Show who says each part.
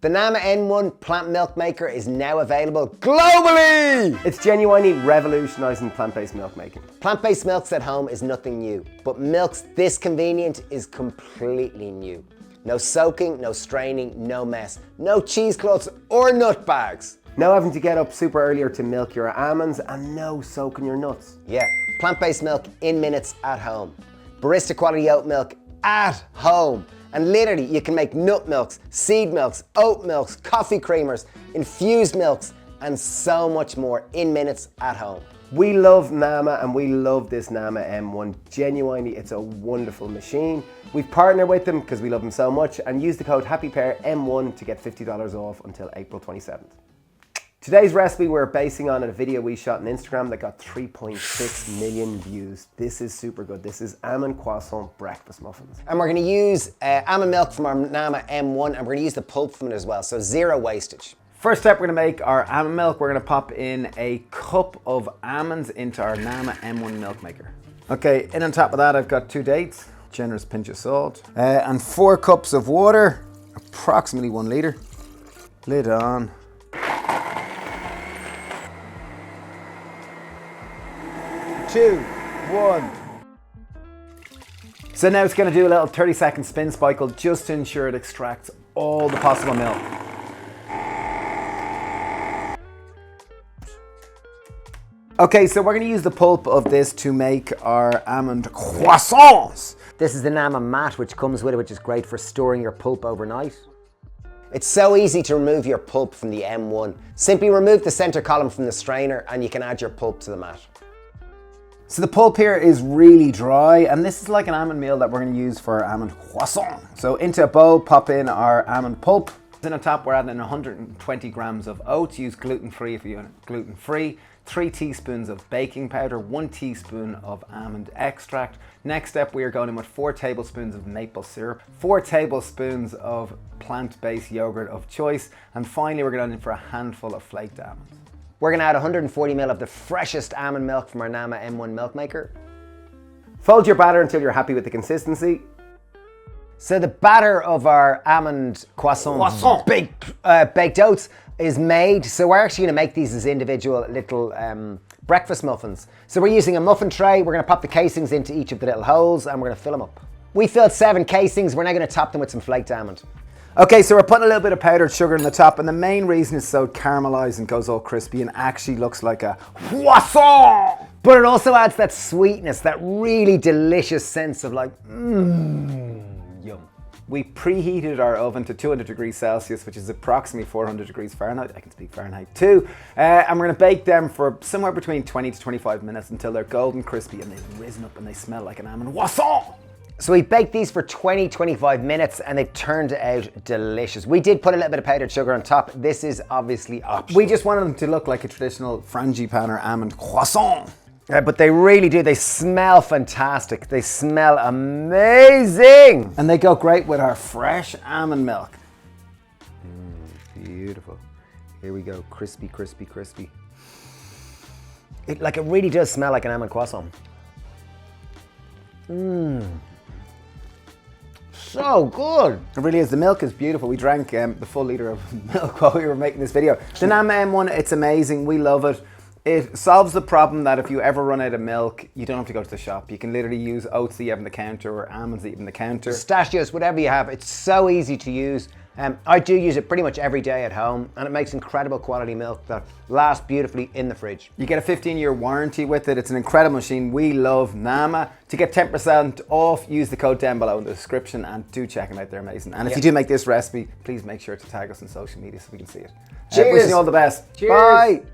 Speaker 1: The Nama N1 plant milk maker is now available globally!
Speaker 2: It's genuinely revolutionising plant-based milk making.
Speaker 1: Plant-based milks at home is nothing new, but milks this convenient is completely new. No soaking, no straining, no mess, no cheesecloths or nut bags.
Speaker 2: No having to get up super earlier to milk your almonds, and no soaking your nuts.
Speaker 1: Yeah, plant-based milk in minutes at home. Barista quality oat milk at home. And literally you can make nut milks, seed milks, oat milks, coffee creamers, infused milks, and so much more in minutes at home.
Speaker 2: We love Nama and we love this Nama M1. Genuinely, it's a wonderful machine. We've partnered with them because we love them so much, and use the code HAPPYPEARM1 to get $50 off until April 27th. Today's recipe we're basing on a video we shot on Instagram that got 3.6 million views. This is super good. This is Almond Croissant Breakfast Muffins.
Speaker 1: And we're gonna use almond milk from our Nama M1, and we're gonna use the pulp from it as well, so zero wastage.
Speaker 3: First step, we're gonna make our almond milk. We're gonna pop in a cup of almonds into our Nama M1 milk maker. Okay, in on top of that, I've got 2 dates, generous pinch of salt, and 4 cups of water, approximately 1 litre. Lid on. Two, 1. So now it's going to do a little 30-second spin cycle just to ensure it extracts all the possible milk. Okay, so we're going to use the pulp of this to make our almond croissants.
Speaker 1: This is the Nama mat which comes with it, which is great for storing your pulp overnight. It's so easy to remove your pulp from the M1. Simply remove the center column from the strainer and you can add your pulp to the mat.
Speaker 3: So the pulp here is really dry, and this is like an almond meal that we're going to use for our almond croissant. So into a bowl, pop in our almond pulp. Then on top, we're adding 120 grams of oats. Use gluten-free if you want gluten-free. 3 teaspoons of baking powder, 1 teaspoon of almond extract. Next step, we are going in with 4 tablespoons of maple syrup, 4 tablespoons of plant-based yogurt of choice, and finally we're going in for a handful of flaked almonds.
Speaker 1: We're gonna add 140 ml of the freshest almond milk from our Nama M1 milk maker.
Speaker 2: Fold your batter until you're happy with the consistency.
Speaker 1: So the batter of our almond croissant baked oats is made. So we're actually gonna make these as individual little breakfast muffins. So we're using a muffin tray. We're gonna pop the casings into each of the little holes and we're gonna fill them up. We filled 7 casings. We're now gonna top them with some flaked almond.
Speaker 3: Okay, so we're putting a little bit of powdered sugar in the top, and the main reason is so it caramelizes and goes all crispy and actually looks like a croissant.
Speaker 1: But it also adds that sweetness, that really delicious sense of like, yum.
Speaker 3: We preheated our oven to 200 degrees Celsius, which is approximately 400 degrees Fahrenheit. I can speak Fahrenheit too. And we're gonna bake them for somewhere between 20 to 25 minutes until they're golden crispy and they've risen up and they smell like an almond croissant.
Speaker 1: So we baked these for 20-25 minutes and they turned out delicious. We did put a little bit of powdered sugar on top. This is obviously optional.
Speaker 3: We just wanted them to look like a traditional frangipane or almond croissant.
Speaker 1: But they really do. They smell fantastic. They smell amazing.
Speaker 3: And they go great with our fresh almond milk.
Speaker 1: Beautiful. Here we go. Crispy, crispy, crispy. It really does smell like an almond croissant. So good.
Speaker 3: It really is. The milk is beautiful. We drank the full litre of milk while we were making this video. The Nama M1, it's amazing. We love it. It solves the problem that if you ever run out of milk, you don't have to go to the shop. You can literally use oats that you have on the counter or almonds that you have on the counter.
Speaker 1: Pistachios, whatever you have. It's so easy to use. I do use it pretty much every day at home, and it makes incredible quality milk that lasts beautifully in the fridge.
Speaker 3: You get a 15-year warranty with it. It's an incredible machine. We love Nama. To get 10% off, use the code down below in the description and do check them out. They're amazing. And if you do make this recipe, please make sure to tag us on social media so we can see it.
Speaker 1: Cheers.
Speaker 3: Wishing you all the best.
Speaker 1: Cheers.
Speaker 3: Bye.